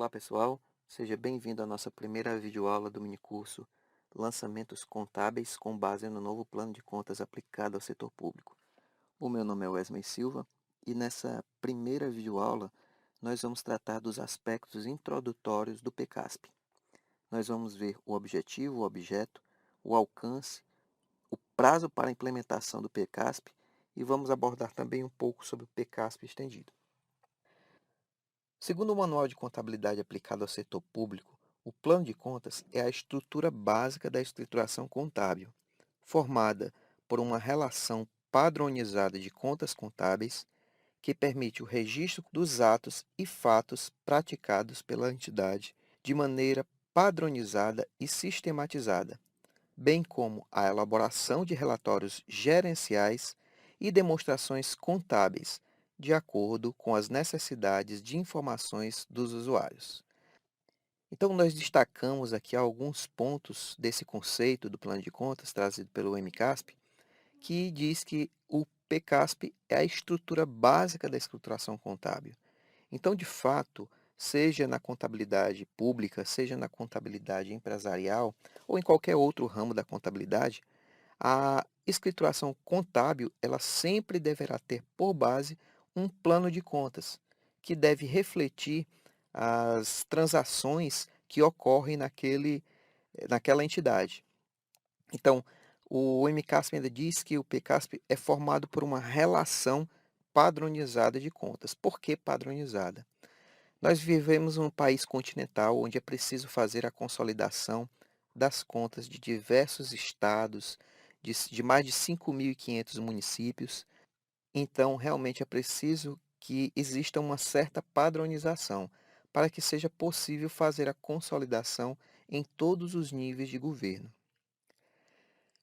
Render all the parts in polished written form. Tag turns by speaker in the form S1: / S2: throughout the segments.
S1: Olá pessoal, seja bem-vindo à nossa primeira videoaula do minicurso Lançamentos Contábeis com base no novo plano de contas aplicado ao setor público. O meu nome é Wesley Silva e nessa primeira videoaula nós vamos tratar dos aspectos introdutórios do PCASP. Nós vamos ver o objetivo, o objeto, o alcance, o prazo para a implementação do PCASP e vamos abordar também um pouco sobre o PCASP estendido. Segundo o Manual de Contabilidade aplicado ao setor público, o plano de contas é a estrutura básica da escrituração contábil, formada por uma relação padronizada de contas contábeis que permite o registro dos atos e fatos praticados pela entidade de maneira padronizada e sistematizada, bem como a elaboração de relatórios gerenciais e demonstrações contábeis, de acordo com as necessidades de informações dos usuários. Então, nós destacamos aqui alguns pontos desse conceito do plano de contas trazido pelo MCASP, que diz que o PCASP é a estrutura básica da escrituração contábil. Então, de fato, seja na contabilidade pública, seja na contabilidade empresarial ou em qualquer outro ramo da contabilidade, a escrituração contábil, ela sempre deverá ter por base um plano de contas, que deve refletir as transações que ocorrem naquela entidade. Então, o MCASP ainda diz que o PCASP é formado por uma relação padronizada de contas. Por que padronizada? Nós vivemos em um país continental onde é preciso fazer a consolidação das contas de diversos estados, de mais de 5.500 municípios. Então, realmente é preciso que exista uma certa padronização para que seja possível fazer a consolidação em todos os níveis de governo.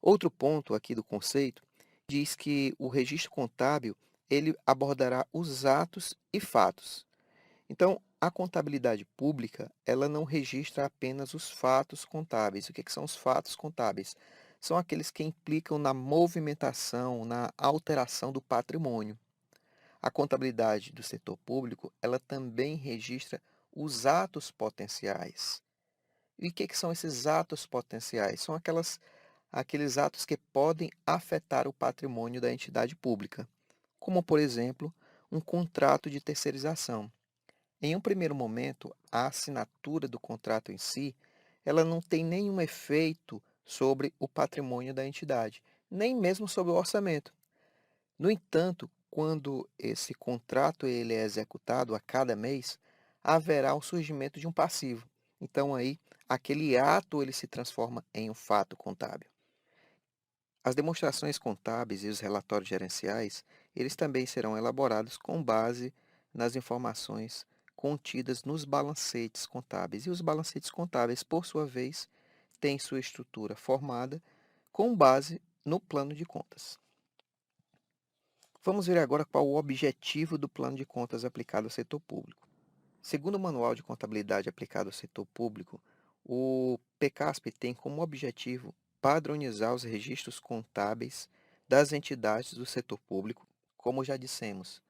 S1: Outro ponto aqui do conceito diz que o registro contábil ele abordará os atos e fatos. Então, a contabilidade pública, ela não registra apenas os fatos contábeis. O que são os fatos contábeis? São aqueles que implicam na movimentação, na alteração do patrimônio. A contabilidade do setor público, ela também registra os atos potenciais. E o que são esses atos potenciais? São aqueles atos que podem afetar o patrimônio da entidade pública, como, por exemplo, um contrato de terceirização. Em um primeiro momento, a assinatura do contrato em si, ela não tem nenhum efeito sobre o patrimônio da entidade, nem mesmo sobre o orçamento. No entanto, quando esse contrato ele é executado a cada mês, haverá o surgimento de um passivo. Então aí, aquele ato ele se transforma em um fato contábil. As demonstrações contábeis e os relatórios gerenciais, eles também serão elaborados com base nas informações contidas nos balancetes contábeis. E os balancetes contábeis, por sua vez, têm sua estrutura formada com base no plano de contas. Vamos ver agora qual o objetivo do plano de contas aplicado ao setor público. Segundo o Manual de Contabilidade aplicado ao setor público, o PCASP tem como objetivo padronizar os registros contábeis das entidades do setor público. Como já dissemos,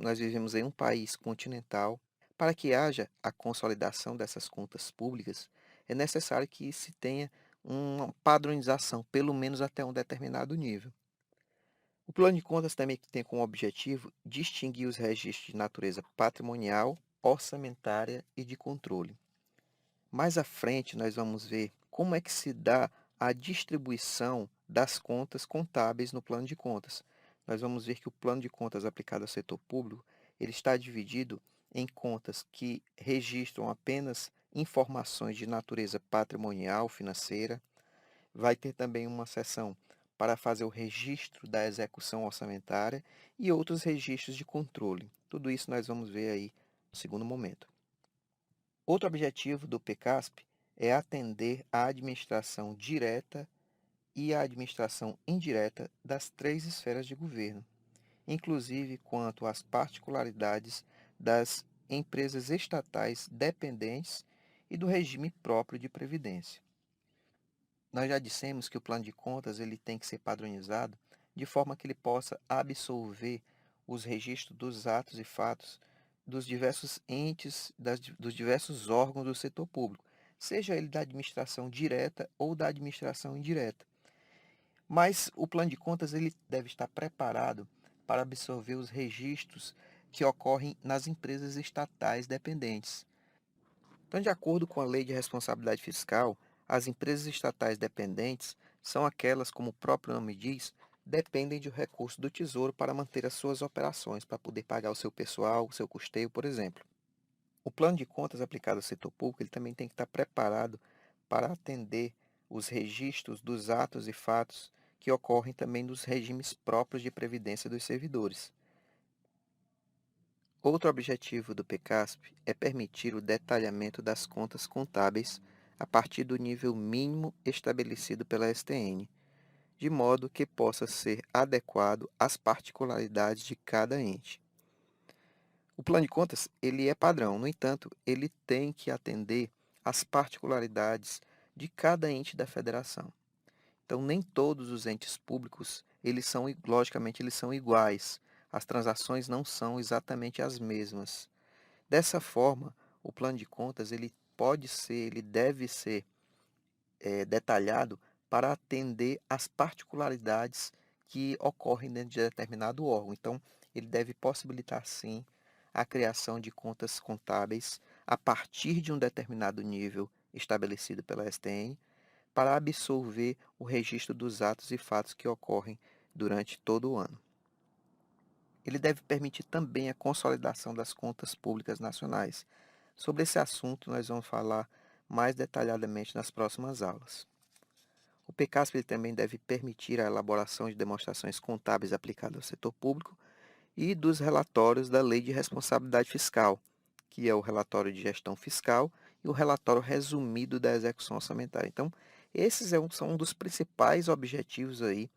S1: nós vivemos em um país continental. Para que haja a consolidação dessas contas públicas, é necessário que se tenha uma padronização, pelo menos até um determinado nível. O plano de contas também tem como objetivo distinguir os registros de natureza patrimonial, orçamentária e de controle. Mais à frente, nós vamos ver como é que se dá a distribuição das contas contábeis no plano de contas. Nós vamos ver que o plano de contas aplicado ao setor público, ele está dividido em contas que registram apenas informações de natureza patrimonial, financeira. Vai ter também uma seção para fazer o registro da execução orçamentária e outros registros de controle. Tudo isso nós vamos ver aí no segundo momento. Outro objetivo do PCASP é atender à administração direta e à administração indireta das três esferas de governo, inclusive quanto às particularidades das empresas estatais dependentes e do regime próprio de previdência. Nós já dissemos que o plano de contas ele tem que ser padronizado de forma que ele possa absorver os registros dos atos e fatos dos diversos entes, dos diversos órgãos do setor público, seja ele da administração direta ou da administração indireta. Mas o plano de contas ele deve estar preparado para absorver os registros que ocorrem nas empresas estatais dependentes. Então, de acordo com a Lei de Responsabilidade Fiscal, as empresas estatais dependentes são aquelas, como o próprio nome diz, dependem de um recurso do Tesouro para manter as suas operações, para poder pagar o seu pessoal, o seu custeio, por exemplo. O plano de contas aplicado ao setor público ele também tem que estar preparado para atender os registros dos atos e fatos que ocorrem também nos regimes próprios de previdência dos servidores. Outro objetivo do PCASP é permitir o detalhamento das contas contábeis a partir do nível mínimo estabelecido pela STN, de modo que possa ser adequado às particularidades de cada ente. O plano de contas, ele é padrão, no entanto, ele tem que atender às particularidades de cada ente da federação. Então, nem todos os entes públicos, logicamente, eles são iguais. As transações não são exatamente as mesmas. Dessa forma, o plano de contas, ele deve ser detalhado para atender às particularidades que ocorrem dentro de determinado órgão. Então, ele deve possibilitar, sim, a criação de contas contábeis a partir de um determinado nível estabelecido pela STN, para absorver o registro dos atos e fatos que ocorrem durante todo o ano. Ele deve permitir também a consolidação das contas públicas nacionais. Sobre esse assunto, nós vamos falar mais detalhadamente nas próximas aulas. O PCASP ele também deve permitir a elaboração de demonstrações contábeis aplicadas ao setor público e dos relatórios da Lei de Responsabilidade Fiscal, que é o relatório de gestão fiscal e o relatório resumido da execução orçamentária. Então, esses são um dos principais objetivos aí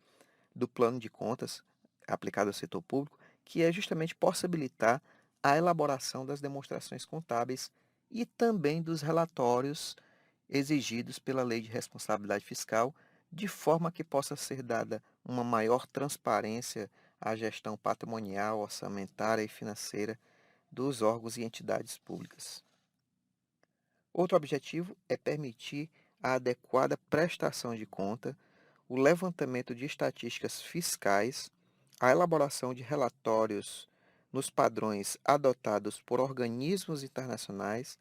S1: do plano de contas aplicado ao setor público, que é justamente possibilitar a elaboração das demonstrações contábeis e também dos relatórios exigidos pela Lei de Responsabilidade Fiscal, de forma que possa ser dada uma maior transparência à gestão patrimonial, orçamentária e financeira dos órgãos e entidades públicas. Outro objetivo é permitir a adequada prestação de conta, o levantamento de estatísticas fiscais, a elaboração de relatórios nos padrões adotados por organismos internacionais,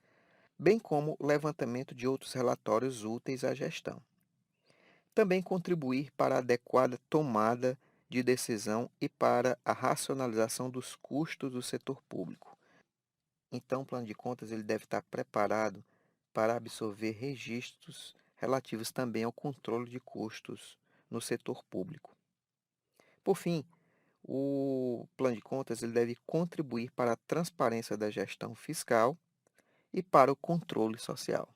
S1: bem como o levantamento de outros relatórios úteis à gestão. Também contribuir para a adequada tomada de decisão e para a racionalização dos custos do setor público. Então, o plano de contas ele deve estar preparado para absorver registros relativos também ao controle de custos no setor público. Por fim, o plano de contas ele deve contribuir para a transparência da gestão fiscal e para o controle social.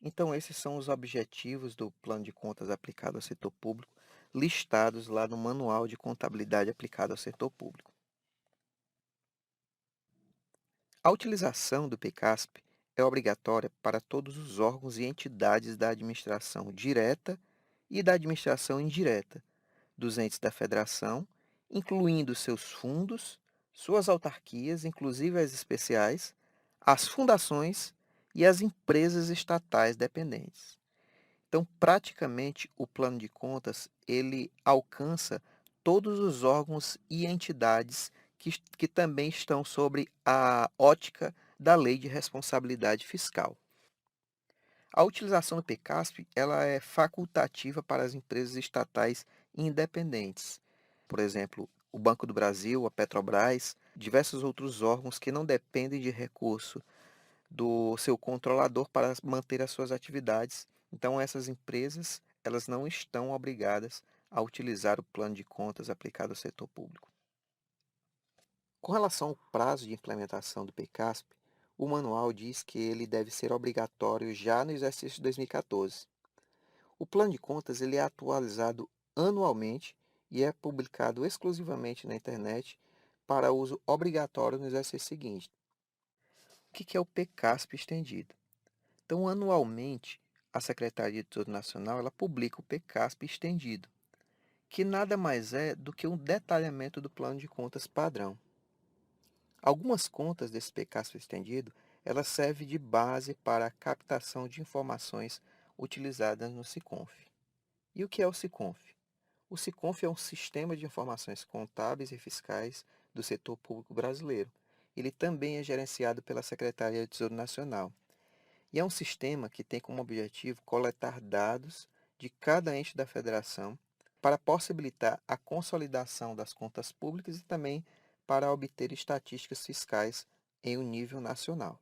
S1: Então, esses são os objetivos do plano de contas aplicado ao setor público, listados lá no Manual de Contabilidade aplicado ao setor público. A utilização do PCASP é obrigatória para todos os órgãos e entidades da administração direta e da administração indireta, dos entes da federação, incluindo seus fundos, suas autarquias, inclusive as especiais, as fundações e as empresas estatais dependentes. Então, praticamente, o plano de contas, ele alcança todos os órgãos e entidades que também estão sobre a ótica da Lei de Responsabilidade Fiscal. A utilização do PCASP, ela é facultativa para as empresas estatais independentes. Por exemplo, o Banco do Brasil, a Petrobras, diversos outros órgãos que não dependem de recurso do seu controlador para manter as suas atividades. Então, essas empresas, elas não estão obrigadas a utilizar o plano de contas aplicado ao setor público. Com relação ao prazo de implementação do PCASP, o manual diz que ele deve ser obrigatório já no exercício de 2014. O plano de contas ele é atualizado anualmente e é publicado exclusivamente na internet para uso obrigatório no exercício seguinte. O que é o PCASP estendido? Então, anualmente, a Secretaria de Tesouro Nacional ela publica o PCASP estendido, que nada mais é do que um detalhamento do plano de contas padrão. Algumas contas desse PCASP estendido, elas servem de base para a captação de informações utilizadas no SICONF. E o que é o SICONF? O SICONF é um sistema de informações contábeis e fiscais do setor público brasileiro. Ele também é gerenciado pela Secretaria do Tesouro Nacional. E é um sistema que tem como objetivo coletar dados de cada ente da federação para possibilitar a consolidação das contas públicas e também para obter estatísticas fiscais em um nível nacional.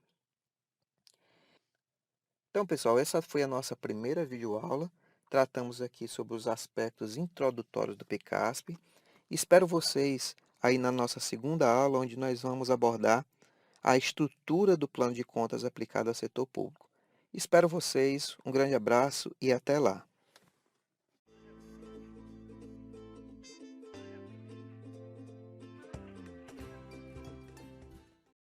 S1: Então, pessoal, essa foi a nossa primeira videoaula. Tratamos aqui sobre os aspectos introdutórios do PCASP. Espero vocês aí na nossa segunda aula, onde nós vamos abordar a estrutura do plano de contas aplicado ao setor público. Espero vocês, um grande abraço e até lá.